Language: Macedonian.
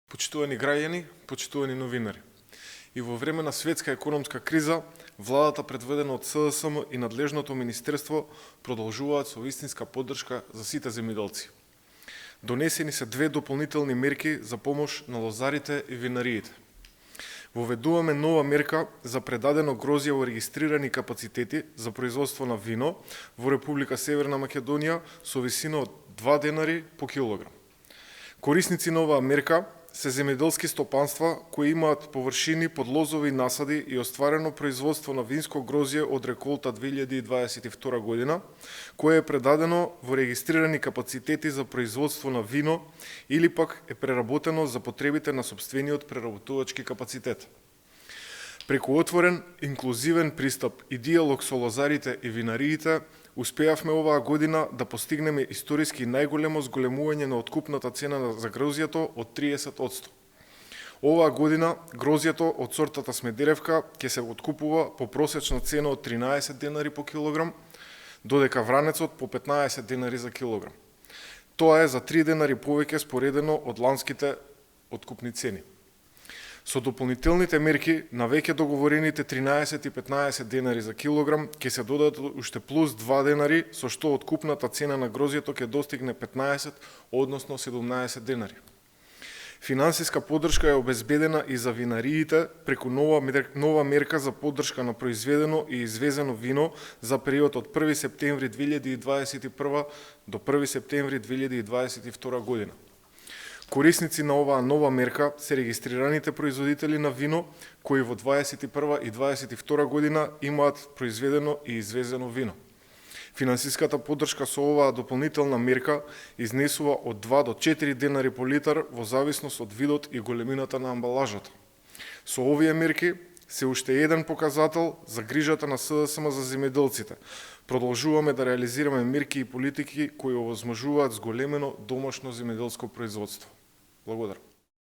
Почитувани граѓани, почитувани новинари. И во време на светска економска криза, владата предведена од СДСМ и надлежното министерство продолжуваат со вистинска поддршка за сите земјоделци. Донесени се две дополнителни мерки за помош на лозарите и винариите. Воведуваме нова мерка за предадено грозје во регистрирани капацитети за производство на вино во Република Северна Македонија со висина од 2 денари по килограм. Корисници на оваа мерка се земјоделски стопанства кои имаат површини под лозови насади и остварено производство на винско грозје од реколта 2022 година, кое е предадено во регистрирани капацитети за производство на вино или пак е преработено за потребите на сопствениот преработувачки капацитет. Преку отворен, инклузивен пристап и диалог со лозарите и винариите, успеавме оваа година да постигнеме историски најголемо зголемување на откупната цена за грозјето од 30%. Оваа година грозјето од сортата Смедеревка ќе се откупува по просечна цена од 13 денари по килограм, додека вранецот по 15 денари за килограм. Тоа е за 3 денари повеќе споредено од ланските откупни цени. Со дополнителните мерки на веќе договорените 13 и 15 денари за килограм ќе се додадат уште плюс 2 денари, со што откупната цена на грозјето ќе достигне 15, односно 17 денари. Финансиска поддршка е обезбедена и за винариите преку нова мерка за поддршка на произведено и извезено вино за период од 1 септември 2021 до 1 септември 2022 година. Корисници на оваа нова мерка се регистрираните производители на вино кои во 2021 и 2022 година имаат произведено и извезено вино. Финансиската поддршка со оваа дополнителна мерка изнесува од 2 до 4 денари по литар во зависност од видот и големината на амбалажата. Со овие мерки се уште еден показател за грижата на СДСМ за земјоделците. Продолжуваме да реализираме мерки и политики кои овозможуваат зголемено домашно земјоделско производство. Благодарам.